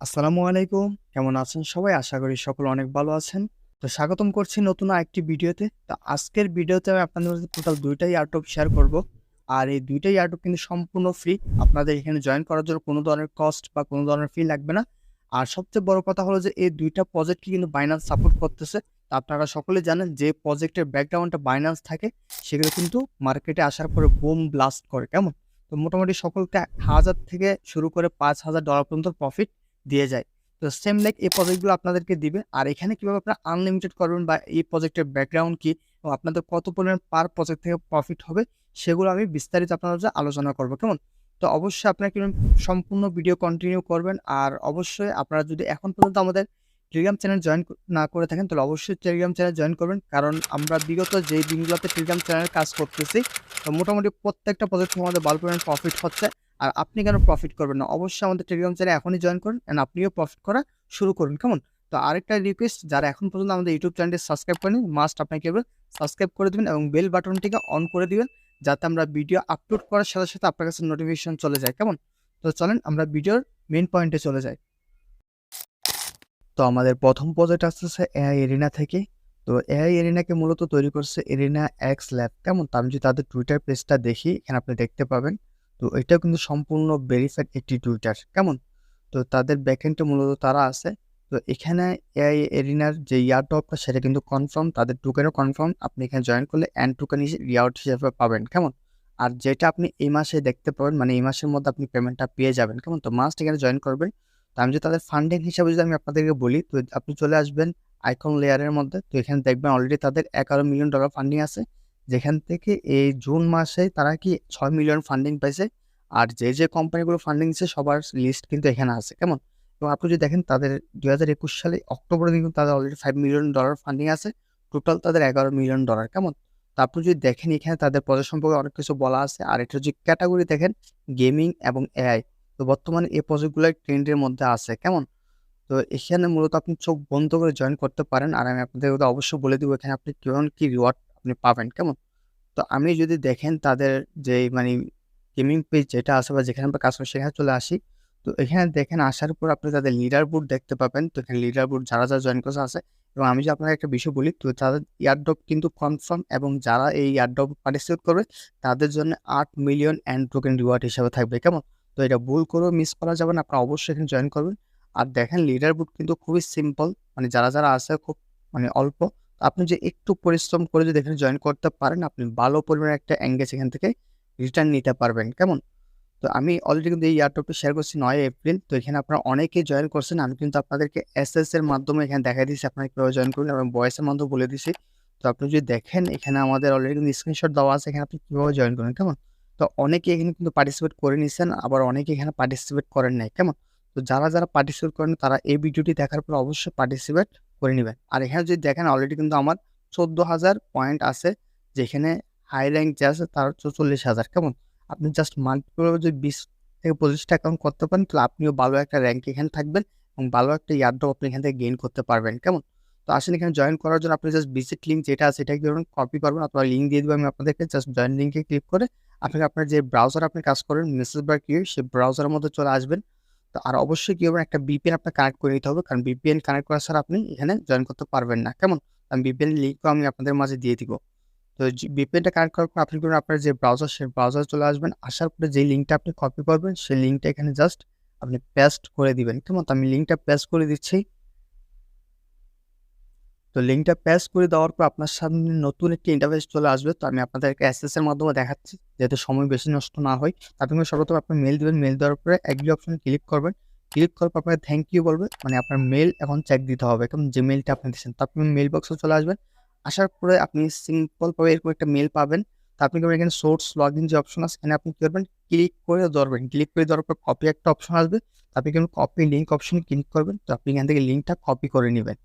আসসালামু আলাইকুম। কেমন আছেন সবাই? আশা করি সকলে অনেক ভালো আছেন। তো স্বাগতম করছি নতুন আরেকটি ভিডিওতে। তো আজকের ভিডিওতে আমি আপনাদের মাঝে টোটাল ২ টা এয়ারড্রপ শেয়ার করব। আর এই ২ টা এয়ারড্রপ কিন্তু সম্পূর্ণ ফ্রি। আপনাদের এখানে জয়েন করার জন্য কোনো ধরনের কস্ট বা কোনো ধরনের ফি লাগবে না। আর সবচেয়ে বড় কথা হলো যে এই ২ টা প্রজেক্টকে কিন্তু Binance সাপোর্ট করতেছে। তো আপনারা সকলেই জানেন যে প্রজেক্টের ব্যাকগ্রাউন্ডে Binance থাকে সেগুলো কিন্তু মার্কেটে আসার পরে বুম ব্লাস্ট করে। কেমন? তো মোটামুটি সকলকে ১,০০০ থেকে শুরু করে $৫,০০০ পর্যন্ত প্রফিট দিয়ে যায়। তো সেম লাইক এই প্রজেক্টগুলো আপনাদেরকে দিবে। আর এখানে কিভাবে আপনারা আনলিমিটেড করবেন বা এই প্রজেক্টের ব্যাকগ্রাউন্ড কি এবং আপনাদের কত পরিমাণ পার প্রজেক্ট থেকে প্রফিট হবে সেগুলো আমি বিস্তারিত আপনাদের সাথে আলোচনা করব। কেমন? তো অবশ্যই আপনারা কিভাবে সম্পূর্ণ ভিডিও কন্টিনিউ করবেন। আর অবশ্যই আপনারা যদি এখন পর্যন্ত আমাদের টেলিগ্রাম চ্যানেল জয়েন না করে থাকেন তাহলে অবশ্যই টেলিগ্রাম চ্যানেল জয়েন করবেন। কারণ আমরা বিগত যেই দিনগুলোতে টেলিগ্রাম চ্যানেলে কাজ করতেছি তো মোটামুটি প্রত্যেকটা প্রজেক্ট থেকে আমাদের ভালো পরিমাণ প্রফিট হচ্ছে। আর আপনি কেন প্রফিট করবেন না? অবশ্যই আমাদের টেলিগ্রাম চ্যানেলে এখনই জয়েন করুন অ্যান্ড আপনিও প্রফিট করা শুরু করুন। কেমন? তো আরেকটা রিকোয়েস্ট, যারা এখন পর্যন্ত আমাদের ইউটিউব চ্যানেলটি সাবস্ক্রাইব করেনি মাস্ট আপনাকে এবার সাবস্ক্রাইব করে দিবেন এবং বেল বাটনটিকে অন করে দিবেন যাতে আমরা ভিডিও আপলোড করার সাথে, সাথে আপনার কাছে নোটিফিকেশন চলে যায়। কেমন? তো চলেন আমরা ভিডিওর মেইন পয়েন্টে চলে যাই। তো আমাদের ১ম প্রজেক্ট আসতেছে এআই এরিনা থেকে। তো এআই এরিনাকে মূলত তৈরি করছে এরিনা এক্স ল্যাব। কেমন? তো আমি যদি তাদের টুইটার পেজটা দেখি এখানে আপনি দেখতে পাবেন। তো এটাও কিন্তু সম্পূর্ণ ভেরিফাইড একটি টুইটার। কেমন? তো তাদের ব্যাকএন্ডে মূলত তারা আছে। তো এখানে এআই এরিনার যে ইয়ারড্রপটা সেটা কিন্তু কনফার্ম, তাদের টোকেনও কনফার্ম। আপনি এখানে জয়েন করলে এন্ড টোকেন রিওয়ার্ড হিসেবে পাবেন। কেমন? আর যেটা আপনি এই মাসে দেখতে পাবেন মানে এই মাসের মধ্যে আপনি পেমেন্টটা পেয়ে যাবেন। কেমন? তো মাস্ট এখানে জয়েন করবেন। তো আমি যদি তাদের ফান্ডিং হিসাবে যদি আমি আপনাদেরকে বলি তো আপনি চলে আসবেন আইকন লেয়ারের মধ্যে। তো এখানে দেখবেন অলরেডি তাদের $11 মিলিয়ন ফান্ডিং আছে। যেখান থেকে এই জুন মাসে তারা কি ৬ মিলিয়ন ফান্ডিং পাইছে। আর যে কোম্পানিগুলো ফান্ডিং দিচ্ছে সবার লিস্ট কিন্তু এখানে আছে। কেমন? এবং আপনি যদি দেখেন তাদের ২০২১ সালে অক্টোবরে কিন্তু তাদের অলরেডি $5 মিলিয়ন ফান্ডিং আছে। টোটাল তাদের $11 মিলিয়ন। কেমন? তো আপনি যদি দেখেন এখানে তাদের প্রজেক্ট সম্পর্কে অনেক কিছু বলা আছে। আর এটা যদি ক্যাটেগরি দেখেন গেমিং এবং এআই। তো বর্তমানে এই প্রজেক্টগুলাই ট্রেন্ডের মধ্যে আছে। কেমন? তো এখানে মূলত আপনি চোখ বন্ধ করে জয়েন করতে পারেন। আর আমি আপনাদের অবশ্যই বলে দিব এখানে আপনি কেমন কি রিওয়ার্ড আপনি পাবেন। কেমন? তো আমি যদি দেখেন তাদের যেই মানে গেমিং পেজ যেটা আছে বা যেখানে আমরা কাজ করি সেখানে চলে আসি। তো এখানে দেখেন আসার পর আপনি তাদের লিডার বোর্ড দেখতে পাবেন। তো এখানে লিডার বোর্ড যারা জয়েন করছে আছে এবং আমি যদি আপনাকে একটা বিষয় বলি তো তাদের এয়ারড্রপ কিন্তু কনফার্ম এবং যারা এই এয়ারড্রপ পার্টিসিপেট করবে তাদের জন্য ৮ মিলিয়ন এন্ড টোকেন রিওয়ার্ড হিসেবে থাকবে। কেমন? তো এটা ভুল করেও মিস করা যাবে না। আপনারা অবশ্যই এখানে জয়েন করবেন। আর দেখেন লিডার বোর্ড কিন্তু খুবই সিম্পল। মানে যারা আছে খুব মানে অল্প। আপনি যে একটু পরিশ্রম করে যদি এখানে জয়েন করতে পারেন, আপনি ভালো পরিমাণে একটা এনগেজ এখান থেকে রিটার্ন নিতে পারবেন। কেমন? তো আমি অলরেডি কিন্তু এই এয়ারড্রপটি শেয়ার করছি ৯ এপ্রিল। তো এখানে আপনারা অনেকেই জয়েন করছেন। আমি কিন্তু আপনাদেরকে এসএস এর মাধ্যমে এখানে দেখাই দিয়েছি আপনারা কিভাবে জয়েন করবেন এবং ভয়েসের মাধ্যমে বলে দিছি। তো আপনি যদি দেখেন এখানে আমাদের অলরেডি কিন্তু স্ক্রিনশট দেওয়া আছে। এখানে আপনি কিভাবে জয়েন করবেন। কেমন? তো অনেকেই এখানে কিন্তু পার্টিসিপেট করে নিছেন, আবার অনেকে এখানে পার্টিসিপেট করেন নাই। কেমন? তো যারা পার্টিসিপেট করেন তারা এই ভিডিওটি দেখার পর অবশ্যই পার্টিসিপেট করে নিবেন। আর এখানে যদি দেখেন অলরেডি কিন্তু আমার ১৪,০০০ পয়েন্ট আছে। যেখানে হাই র্যাঙ্ক যে আছে তার ৪৪,০০০। কেমন? আপনি জাস্ট মাল্টিপল যদি ২০ থেকে ২৫ টা অ্যাকাউন্ট করতে পারেন তাহলে আপনিও ভালো একটা র্যাঙ্ক এখানে থাকবেন এবং ভালো একটা এয়ারড্রপ আপনি এখান থেকে গেইন করতে পারবেন। কেমন? তো আসেন এখানে জয়েন করার জন্য আপনি জাস্ট ভিজিট লিঙ্ক যেটা আছে এটা কি করবেন কপি করবেন অথবা লিঙ্ক দিয়ে দিব আমি আপনাদেরকে। জাস্ট জয়েন লিঙ্কে ক্লিক করে আপনাকে আপনার যে ব্রাউজারে আপনি কাজ করেন মেসেজ বার কি সেই ব্রাউজারের মধ্যে চলে আসবেন। তো আর অবশ্যই কি করবেন একটা VPN আপনার কানেক্ট করে নিতে হবে। কারণ VPN কানেক্ট করা ছাড়া আপনি এখানে জয়েন করতে পারবেন না। কেমন? আমি VPN লিঙ্কও আমি আপনাদের মাঝে দিয়ে দিব। তো VPNটা কানেক্ট করার পর আপনি করবেন আপনার যে ব্রাউজার সেই ব্রাউজারে চলে আসবেন। আসার পরে যেই লিঙ্কটা আপনি কপি করবেন সেই লিঙ্কটা এখানে জাস্ট আপনি পেস্ট করে দিবেন। কেমন? তো আমি লিঙ্কটা পেস্ট করে দিচ্ছি। তো লিঙ্কটা পেস্ট করে দেওয়ার পর আপনার সামনে নতুন একটি ইন্টারফেস চলে আসবে। তো আমি আপনাদেরকে এসএস এর মাধ্যমে দেখাচ্ছি যাতে সময় বেশি নষ্ট না হয়। আপনি সর্বপ্রথম আপনার মেইল দিবেন। মেইল দেওয়ার পরে এগ্রি অপশনে ক্লিক করবেন। ক্লিক করার পর আপনাকে থ্যাংক ইউ বলবে। মানে আপনার মেইল এখন চেক দিতে হবে। কেমন? যে মেইলটা আপনি দিচ্ছেন। তো আপনি মেইল বক্সে চলে আসবেন। আসার পরে আপনি সিম্পল ভাবে এরকম একটা মেইল পাবেন। তো আপনি করবেন এখানে সোর্স লগইন যে অপশন আছে এখানে আপনি কি করবেন ক্লিক করে ধরবেন। ক্লিক করে দেওয়ার পর কপি একটা অপশন আসবে। আপনি কিন্তু কপি লিংক অপশনে ক্লিক করবেন। তো আপনি এখান থেকে লিংকটা কপি করে নিবেন।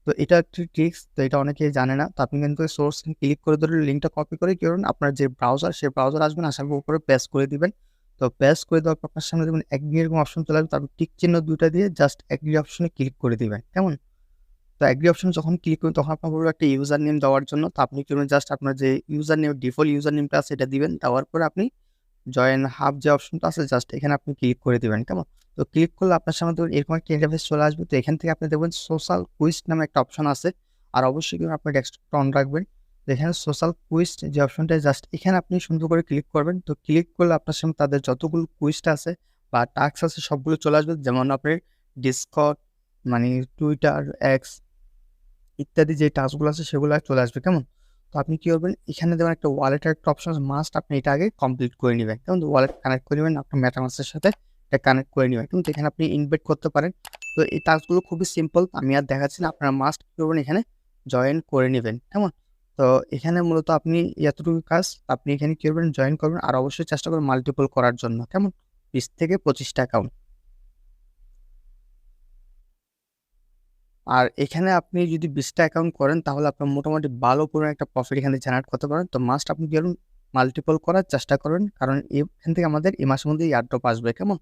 তো এটা একটি ট্রিক্স। তো এটা অনেকেই জানে না। তো আপনি কিন্তু সোর্স ক্লিক করে ধরে লিঙ্কটা কপি করে কি করবেন আপনার যে ব্রাউজার সেই ব্রাউজার আসবেন আসার পর উপরে পেস্ট করে দিবেন। তো পেস্ট করে দেওয়ার পর আপনার সামনে দেখবেন এগ্রি এরকম অপশন চলে আসবে। তারপর টিক চিহ্ন ২ টা দিয়ে জাস্ট এগ্রি অপশনে ক্লিক করে দিবেন। কেমন? তো এগ্রি অপশনে যখন ক্লিক করবেন তখন আপনার বলবে একটা ইউজার নেম দেওয়ার জন্য। তো আপনি কি করবেন জাস্ট আপনার যে ইউজার নেম ডিফল্ট ইউজার নেমটা আছে এটা দিবেন। দেওয়ার পরে আপনি জয়েন হাব যে অপশনটা আছে জাস্ট এখানে আপনি ক্লিক করে দিবেন। কেমন? তো ক্লিক করলে আপনার সামনে দেখবেন এরকম একটা ইন্টারফেস চলে আসবে। তো এখান থেকে আপনি দেখবেন সোশ্যাল কুইজ নামে একটা অপশন আছে। আর অবশ্যই কিন্তু আপনার ডেস্কটপটা অন রাখবেন। তো এখানে সোশ্যাল কুইজ যে অপশনটা জাস্ট এখানে আপনি সুন্দর করে ক্লিক করবেন। তো ক্লিক করলে আপনার সামনে তাদের যতগুলো কুইজটা আছে বা টাস্ক আছে সবগুলো চলে আসবে। যেমন আপনার Discord, মানে Twitter, X ইত্যাদি যে টাস্কগুলো আছে সেগুলো চলে আসবে, কেমন? তো আপনি কি করবেন, এখানে দেখবেন একটা ওয়ালেটের একটা অপশন আছে, মাস্ট আপনি এটা আগে কমপ্লিট করে নিবেন। কেমন? ওয়ালেট কানেক্ট করে নিবেন আপনার MetaMask এর সাথে, এটা কানেক্ট করে নিবেন। কিন্তু এখানে আপনি ইনভাইট করতে পারেন। তো এই টাস্কগুলো খুবই সিম্পল, আমি আর দেখাচ্ছি না। আপনারা মাস্ট কি করবেন, এখানে জয়েন করে নিবেন, কেমন? তো এখানে মূলত আপনি এতটুকু কাজ, আপনি এখানে কি করবেন, জয়েন করবেন। আর অবশ্যই চেষ্টা করবেন মাল্টিপল করার জন্য, কেমন? 20 থেকে 25 টা অ্যাকাউন্ট। আর এখানে আপনি যদি 20 টা অ্যাকাউন্ট করেন তাহলে আপনার মোটামুটি ভালো পরিমাণে একটা প্রফিট এখানে জেনারেট করতে পারেন। তো মাস্ট আপনি কি করুন, মাল্টিপল করার চেষ্টা করবেন। কারণ এখান থেকে আমাদের এই মাসের মধ্যে এয়ারড্রপ আসবে, কেমন?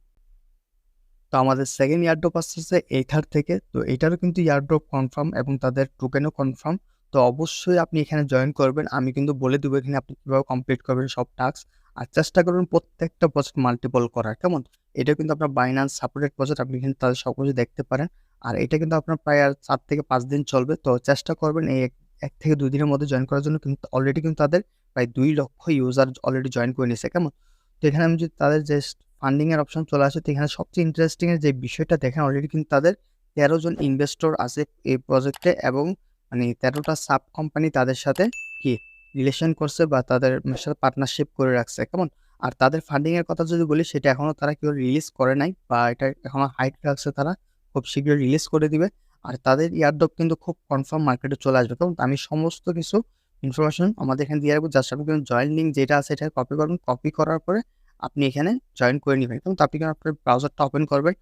তো আমাদের সেকেন্ড এয়ারড্রপ আসতেছে এইথার থেকে। তো এটারও কিন্তু এয়ারড্রপ কনফার্ম এবং তাদের টোকেনও কনফার্ম। তো অবশ্যই আপনি এখানে জয়েন করবেন। আমি কিন্তু বলে দেবো এখানে আপনি কিভাবে কমপ্লিট করবেন সব টাস্ক। আর চেষ্টা করবেন প্রত্যেকটা প্রজেক্ট মাল্টিপল করার, কেমন? এটা কিন্তু আপনার বাইন্যান্স সাপোর্টেড প্রজেক্ট, আপনি কিন্তু তাদের সব কিছু দেখতে পারেন। আর এটা কিন্তু আপনার প্রায় আর 4 থেকে 5 দিন চলবে। তো চেষ্টা করবেন এই 1 থেকে 2 দিনের মধ্যে জয়েন করার জন্য। কিন্তু অলরেডি কিন্তু তাদের প্রায় 2 লক্ষ ইউজার অলরেডি জয়েন করে নিয়েছে, কেমন? তো এখানে আমি যদি তাদের যে ফান্ডিং এর অপশন চলে আসে, তো এখানে সবচেয়ে ইন্টারেস্টিং এর যে বিষয়টা দেখেন, অলরেডি কিন্তু তাদের 13 জন ইনভেস্টর আছে এই প্রজেক্টে এবং মানে 13 টা সাব কোম্পানি তাদের সাথে কি রিলেশন করছে বা তাদের সাথে পার্টনারশিপ করে রাখছে, কেমন? আর তাদের ফান্ডিং এর কথা যদি বলি, সেটা এখনো তারা কেউ রিলিজ করে নাই বা এটা এখনো হাইড রাখছে তারা। খুব শীঘ্রই রিলিজ করে দিবে। আর তাদের এয়ারড্রপ কিন্তু খুব কনফার্ম মার্কেটে চলে আসবে, কেমন? আমি সমস্ত কিছু ইনফরমেশন আমাদের এখানে দিয়ে রাখবো। জাস্ট আপনি জয়েন লিঙ্ক যেটা আছে এটা কপি করবেন। কপি করার পরে আপনি এখানে জয়েন করে নিবেন। তো আপনি আপনার ব্রাউজারটা ওপেন করবেন।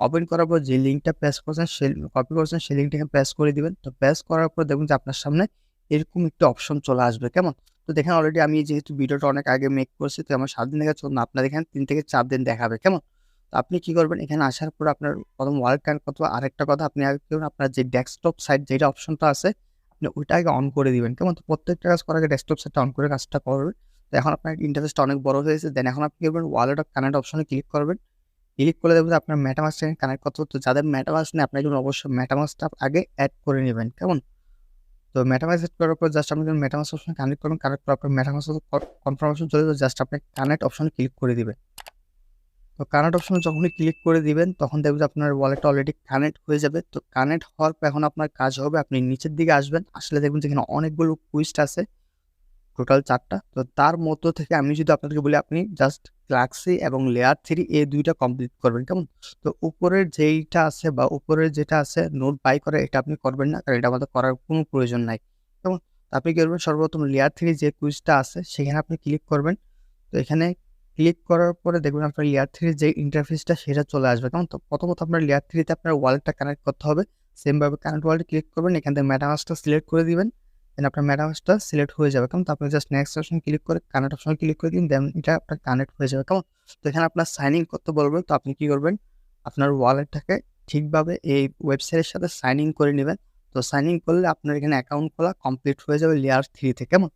ওপেন করার পর যে লিঙ্কটা পেস্ট করছেন, কপি করছেন, সেই লিঙ্কটা এখানে পেস্ট করে দিবেন। তো পেস্ট করার পর দেখবেন যে আপনার সামনে এরকম একটা অপশন চলে আসবে, কেমন? তো দেখেন অলরেডি আমি যেহেতু ভিডিওটা অনেক আগে মেক করছি, তো আমার 7 দিন দেখাচ্ছে না, আপনার এখানে 3 থেকে 4 দিন দেখাবে, কেমন? তো আপনি কি করবেন, এখানে আসার পর আপনার প্রথম ওয়ালেট কানেক্ট করতে হবে। আরেকটা কথা, আপনি আগে কি করবেন, আপনার যে ডেস্কটপ সাইট যেটা অপশনটা আছে, আপনি ওইটা আগে অন করে দিবেন, কেমন? তো প্রত্যেকটা কাজ করার আগে ডেস্কটপ সাইটটা অন করে কাজটা করবেন। তো এখন আপনার ইন্টারফেসটা অনেক বড় হয়েছে। দেন এখন আপনি কি করবেন, ওয়ালেট অফ কানেক্ট অপশনে ক্লিক করবেন। ক্লিক করলে দেখবেন যে আপনার MetaMask টা কানেক্ট করতে হতো। যাদের MetaMask নেই, আপনার জন্য অবশ্যই MetaMask টা আগে এড করে নিবেন, কেমন? তো MetaMask এড করার পর জাস্ট আপনি যখন MetaMask অপশনে কানেক্ট করবেন, কানেক্ট করার পর MetaMask কনফার্মেশন চলে যাবে, জাস্ট আপনি কানেক্ট অপশনে ক্লিক করে দিবেন। তো কানেক্ট অপশনে যখনই ক্লিক করে দিবেন, তখন দেখবেন যে আপনার ওয়ালেটটা অলরেডি কানেক্ট হয়ে যাবে। তো কানেক্ট হওয়ার পর এখন আপনার কাজ হবে, আপনি নিচের দিকে আসবেন। আসলে দেখবেন যে এখানে অনেকগুলো কুইজ আছে, টোটাল 4 টা। তো তার মধ্য থেকে আমি যদি আপনাদেরকে বলি, আপনি জাস্ট Galaxy এবং Layer 3 এই 2 টা কমপ্লিট করবেন, কেমন? তো উপরের যেইটা আছে বা উপরের যেটা আছে নোট বাই করে, এটা আপনি করবেন না, কারণ এটা আমাদের করার কোনো প্রয়োজন নাই, কেমন? তো আপনি কি করবেন, সর্বপ্রথম Layer 3 যে কুইজটা আছে সেখানে আপনি ক্লিক করবেন। তো এখানে ক্লিক করার পরে দেখবেন আপনার Layer 3 যে ইন্টারফেসটা সেটা চলে আসবে, কেমন? তো প্রথমত আপনার Layer 3 তে আপনার ওয়ালেটটা কানেক্ট করতে হবে। সেম ভাবে কানেক্ট ওয়ালেটে ক্লিক করবেন, এখান থেকে MetaMask টা সিলেক্ট করে দিবেন। দেন আপনার MetaMask টা সিলেক্ট হয়ে যাবে, কেমন? তো আপনি জাস্ট নেক্সট অপশন ক্লিক করে কানেক্ট অপশনে ক্লিক করে দিন, দেন এটা আপনার কানেক্ট হয়ে যাবে, কেমন? তো এখানে আপনার সাইন ইন করতে বলবে। তো আপনি কি করবেন, আপনার ওয়ালেটটাকে ঠিকভাবে এই ওয়েবসাইটের সাথে সাইন ইন করে নিবেন। তো সাইন ইন করলে আপনার এখানে অ্যাকাউন্ট খোলা কমপ্লিট হয়ে যাবে Layer 3 তে, কেমন?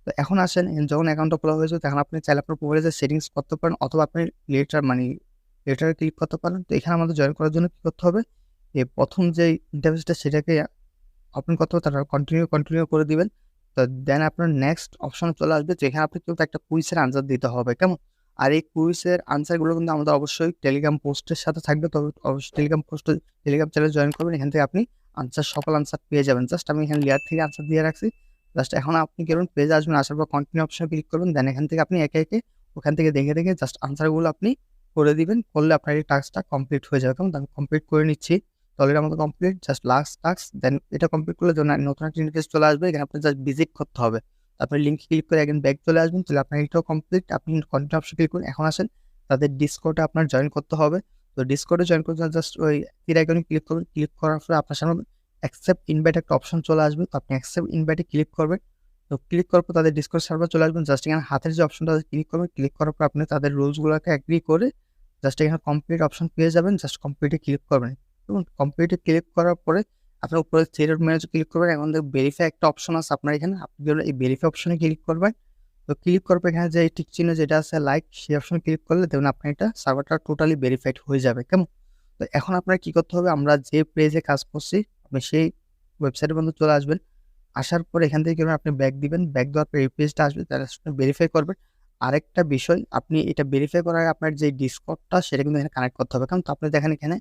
তো এখন আসেন, যখন অ্যাকাউন্টটা খোলা হয়ে যাবে, তখন আপনি চাইলে আপনার প্রোফাইলে যে সেটিংস করতে পারেন, অথবা আপনি লেটারে ক্লিক করতে পারেন। তো এখানে আমাদের জয়েন করার জন্য কি করতে হবে, এই প্রথম যে ইন্টারফেসটা সেটাকে ওপেন করতে হবে, তারপর কন্টিনিউ করে দিবেন। তো দেন আপনার নেক্সট অপশনে চলে আসবে, যেখানে আপনি কিন্তু একটা কুইজের আনসার দিতে হবে, কেমন? আর এই কুইজের আনসারগুলো কিন্তু আমাদের অবশ্যই টেলিগ্রাম পোস্টের সাথে থাকবে। তবে অবশ্যই টেলিগ্রাম চ্যানেলে জয়েন করবেন। এখান থেকে আপনি সকল আনসার পেয়ে যাবেন। জাস্ট আমি এখানে লেয়ার থেকে আনসার দিয়ে রাখছি। জাস্ট এখন আপনি কি করবেন, পেজে আসবেন, আসার পর কন্টিনিউ অপশনে ক্লিক করবেন। দেন এখান থেকে আপনি একে একে ওখান থেকে দেখে জাস্ট আনসারগুলো আপনি করে দিবেন। করলে আপনার এই টাস্কটা কমপ্লিট হয়ে যাবে, কেমন? আমি কমপ্লিট করে নিচ্ছি। তো অলরেডি আমাদের কমপ্লিট, জাস্ট লাস্ট টাস্ক। দেন এটা কমপ্লিট করলে নতুন একটা ইন্টারফেস চলে আসবে। এখানে আপনি জাস্ট ভিজিট করতে হবে। আপনি লিঙ্কে ক্লিক করে একদিন ব্যাক চলে আসবেন, তাহলে আপনার এটাও কমপ্লিট। আপনি কন্টিনিউ অপশন ক্লিক করুন। এখন আসেন, তাদের ডিসকর্ডে আপনার জয়েন করতে হবে। তো ডিসকর্ডে জয়েন করতে জাস্ট ওই তীর আইকনে ক্লিক করবেন। ক্লিক করার পরে আপনার সামনে অ্যাকসেপ্ট ইনভাইট একটা অপশন চলে আসবে। তো আপনি অ্যাকসেপ্ট ইনভাইটে ক্লিক করবেন। তো ক্লিক করার পর তাদের ডিসকর্ড সার্ভার চলে আসবেন। জাস্ট এখানে হাতের যে অপশনটা আছে ক্লিক করবেন। ক্লিক করার পর আপনি তাদের রুলসগুলোকে এগ্রি করে জাস্ট এখানে কমপ্লিট অপশন পেয়ে যাবেন। জাস্ট কমপ্লিটে ক্লিক করবেন এবং কমপ্লিটে ক্লিক করার পরে আপনার উপরে থ্রি ডট মেনুতে ক্লিক করবেন। এখন ভেরিফাই একটা অপশন আছে আপনার এখানে, আপনি এই ভেরিফাই অপশনে ক্লিক করবেন। তো ক্লিক করার পর এখানে যে টিক চিহ্ন যেটা আছে লাইক, সেই অপশনে ক্লিক করলে দেখুন আপনার এটা সার্ভারটা টোটালি ভেরিফাইড হয়ে যাবে, কেমন? তো এখন আপনার কি করতে হবে, আমরা যে পেজে কাজ করছি আপনি সেই ওয়েবসাইটের মধ্যে চলে আসবেন। আসার পরে এখান থেকে কি করবেন, আপনি ব্যাক দিবেন। ব্যাক দেওয়ার পর এই পেজটা আসবে, তার সাথে ভেরিফাই করবেন। আরেকটা বিষয়, আপনি এটা ভেরিফাই করার আগে আপনার যে ডিসকর্ডটা সেটা কিন্তু এখানে কানেক্ট করতে হবে। কারণ তো আপনি দেখেন এখানে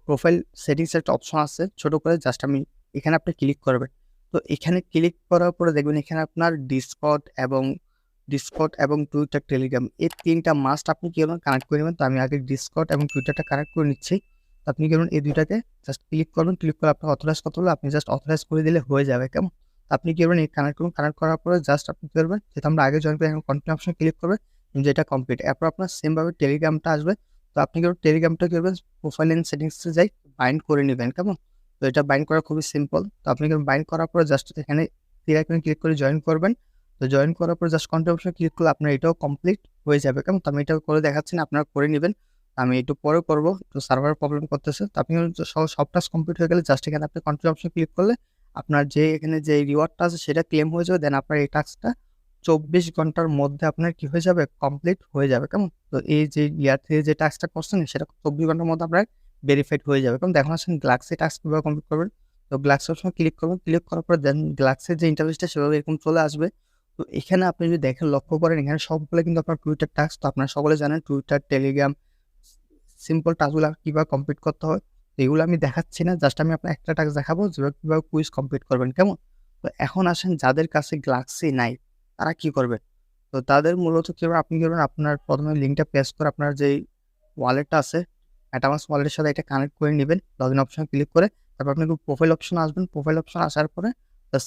প্রোফাইল সেটিংস একটা অপশন আছে ছোট করে, জাস্ট আমি এখানে আপনি ক্লিক করবেন। তো এখানে ক্লিক করার পরে দেখবেন এখানে আপনার ডিসকর্ড এবং টুইটার, টেলিগ্রাম এই ৩টা মাস্ট আপনি কি করবেন, কানেক্ট করে নেবেন। তো আমি আগে ডিসকর্ড এবং টুইটারটা কানেক্ট করে নিচ্ছি। তো আপনি কি করবেন, এই ২টাকে জাস্ট ক্লিক করবেন। ক্লিক করে আপনার অথরাইজ করতে হলে আপনি জাস্ট অথরাইজ করে দিলে হয়ে যাবে, কেমন? তো আপনি কি করবেন, এই কানেক্ট করুন। কানেক্ট করার পরে জাস্ট আপনি কি করবেন, যেহেতু আমরা আগে জয়েন করে এখন কন্টিনিউ অপশন ক্লিক করবেন, যেটা কমপ্লিট। এরপর আপনার সেমভাবে টেলিগ্রামটা আসবে। তো আপনি কি করবেন, টেলিগ্রামটা কি করবেন, প্রোফাইল এন্ড সেটিংসে যাই বাইন্ড করে নেবেন, কেমন? তো এটা বাইন্ড করা খুবই সিম্পল। তো আপনি বাইন্ড করার পরে জাস্ট এখানে ৩ আইকনে ক্লিক করে জয়েন করবেন। তো জয়েন করার পর জাস্ট কন্টিনিউ অপশনে ক্লিক করলে আপনার এটাও কমপ্লিট হয়ে যাবে, কেমন? তো আমি এটা করে দেখাচ্ছি না, আপনারা করে নিবেন। আমি একটু পরে করব, তো সার্ভারের প্রবলেম করতেছে। তো আপনি সব টাস্ক কমপ্লিট হয়ে গেলে জাস্ট এখানে আপনি কন্টিনিউ অপশনে ক্লিক করলে আপনার যে এখানে যে রিওয়ার্ডটা আছে সেটা ক্লেম হয়ে যাবে। দেন আপনার এই টাস্কটা ২৪ ঘন্টার মধ্যে আপনার কি হয়ে যাবে, কমপ্লিট হয়ে যাবে, কেমন? তো এই যে ইয়ার থেকে যে টাস্কটা করছেন সেটা ২৪ ঘন্টার মধ্যে আপনার ভেরিফাইড হয়ে যাবে। কারণ এখন আসেন গ্লাক্সি টাস্ক কিভাবে কমপ্লিট করবেন। তো গ্লাক্সি অপশনে ক্লিক করবেন। ক্লিক করার পর দেন গ্লাক্সের যে ইন্টারফেসটা সেভাবে এরকম চলে আসবে। তো এখানে আপনি যদি দেখেন, লক্ষ্য করেন এখানে সবগুলো কিন্তু আপনার টুইটার টাস্ক। তো আপনারা সকলে জানেন টুইটার, টেলিগ্রাম সিম্পল টাস্কগুলো কিভাবে কমপ্লিট করতে হয়। তো এগুলো আমি দেখাচ্ছি না, জাস্ট আমি আপনার একটা টাস্ক দেখাবো যেভাবে কিভাবে কুইজ কমপ্লিট করবেন, কেমন? তো এখন আসেন যাদের কাছে গ্লাক্সি নাই তারা কি করবে? তো তাদের মূলত কিভাবে আপনি করবেন, আপনার প্রথমে লিঙ্কটা পেস্ট করে আপনার যেই ওয়ালেটটা আছে মেটামাস্ক ওয়ালেটের সাথে এটা কানেক্ট করে নেবেন। লগইন অপশনে ক্লিক করে তারপর আপনি প্রোফাইল অপশনে আসবেন। প্রোফাইল অপশনে আসার পরে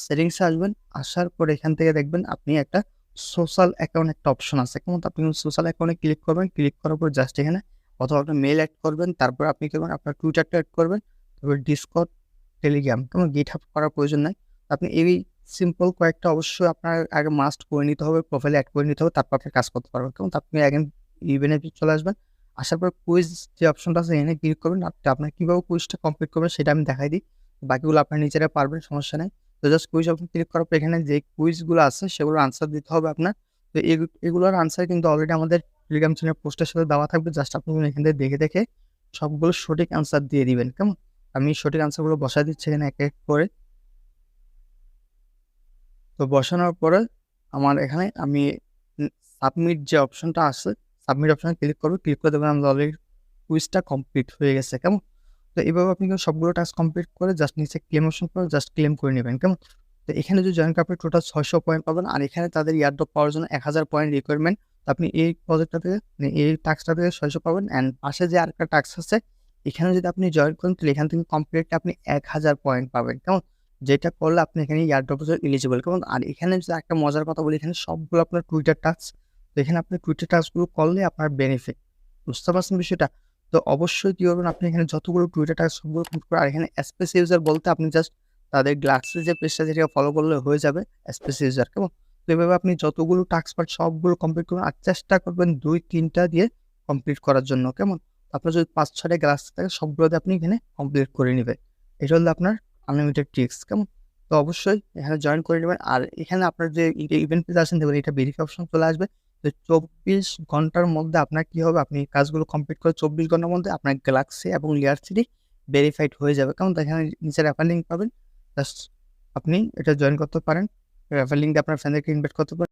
সেটিংসে আসবেন। আসার পরে এখান থেকে দেখবেন আপনি একটা সোশ্যাল অ্যাকাউন্ট একটা অপশন আছে, কেমন? তো আপনি সোশ্যাল অ্যাকাউন্টে ক্লিক করবেন। ক্লিক করার পর জাস্ট এখানে অথবা আপনার মেইল অ্যাড করবেন। তারপর আপনি কি করবেন, আপনার টুইটারটা অ্যাড করবেন। তারপর ডিসকর্ড, টেলিগ্রাম, কেমন? গিটহাব করার প্রয়োজন নাই। আপনি এই সিম্পল কয়েকটা অবশ্যই আপনার আগে মাস্ট করে নিতে হবে, প্রোফাইলে অ্যাড করে নিতে হবে, তারপর আপনি কাজ করতে পারবেন, কেমন? তো আপনি অ্যাগেন ইভেন্টে চলে আসবেন। আসার পর কুইজ যে অপশনটা আছে এখানে ক্লিক করবেন। আপনার কিভাবে কুইজটা কমপ্লিট করবেন সেটা আমি দেখাই দিই। বাকিগুলো আপনারা নিজেরা পারবেন, সমস্যা নাই। তো জাস্ট কুইজ অপশন ক্লিক করার পর এখানে যে কুইজগুলো আছে সেগুলোর আনসার দিতে হবে আপনার। তো এগুলোর আনসার কিন্তু অলরেডি আমাদের টেলিগ্রাম চ্যানেল পোস্টের সাথে দেওয়া থাকবে। জাস্ট আপনি এখান থেকে দেখে সবগুলো সঠিক আনসার দিয়ে দিবেন, কেমন? আমি সঠিক আনসারগুলো বসায় দিচ্ছি এখানে এক করে। তো বসানোর পরে আমার এখানে আমি সাবমিট যে অপশনটা আছে, সাবমিট অপশনে ক্লিক করব। ক্লিক করে দেখবেন আমাদের অলরেডি কুইজটা কমপ্লিট হয়ে গেছে, কেমন? তো এভাবে আপনি কিন্তু সবগুলো টাস্ক কমপ্লিট করে জাস্ট নিচে ক্লেম অপশন করে জাস্ট ক্লেম করে নেবেন, কেমন? তো এখানে যদি জয়েন করার পর টোটাল ৬০০ পয়েন্ট পাবেন। আর এখানে তাদের এয়ারড্রপ পাওয়ার জন্য ১০০০ পয়েন্ট রিকোয়ারমেন্ট। তো আপনি এই প্রজেক্টটা থেকে মানে এই টাস্কটা থেকে ৬০০ পাবেন। অ্যান্ড পাশে যে আরেকটা টাস্ক আছে এখানে যদি আপনি জয়েন করেন তাহলে এখান থেকে কমপ্লিটলি আপনি ১০০০ পয়েন্ট পাবেন, কেমন? যেটা করলে আপনি এখানে এয়ারড্রপের জন্য এলিজিবল, কেমন? আর এখানে যদি একটা মজার কথা বলি, এখানে সবগুলো আপনার টুইটার টাস্ক। তো এখানে আপনি টুইটার টাস্কগুলো করলে আপনার বেনিফিট। বুঝতে পারছেন বিষয়টা? তো অবশ্যই কি করবেন, আপনি এখানে যতগুলো টুইটার টাস্ক সবগুলো কমপ্লিট করে। আর এখানে স্পেস ইউজার বলতে আপনি জাস্ট তাদের গ্লাক্সি যে পেজটা যেটা ফলো করলে হয়ে যাবে স্পেস ইউজার, কেমন? তো এভাবে আপনি যতগুলো টাস্ক পান সবগুলো কমপ্লিট করুন। আর চেষ্টা করবেন ২-৩টা দিয়ে কমপ্লিট করার জন্য, কেমন? আপনার যদি ৫-৬টা গ্লাক্সি থাকে সবগুলোতে আপনি এখানে কমপ্লিট করে নিবেন। এটা হলো আপনার আনলিমিটেড ট্রিক্স, কেমন? তো অবশ্যই এখানে জয়েন করে নেবেন। আর এখানে আপনার যে ইভেন্ট পেজ আছেন দেখবেন এটা ভেরিফাই অপশন চলে আসবে। তো ২৪ ঘন্টার মধ্যে আপনার কি হবে, আপনি কাজগুলো কমপ্লিট করে ২৪ ঘন্টার মধ্যে আপনার গ্যালাক্সি এবং লেয়ার 3 ভেরিফাইড হয়ে যাবে। কারণ এখানে নিচে রেফার লিঙ্ক পাবেন। জাস্ট আপনি এটা জয়েন করতে পারেন। রেফার লিঙ্ক দিয়ে আপনার ফ্রেন্ডদেরকে ইনভাইট করতে পারেন।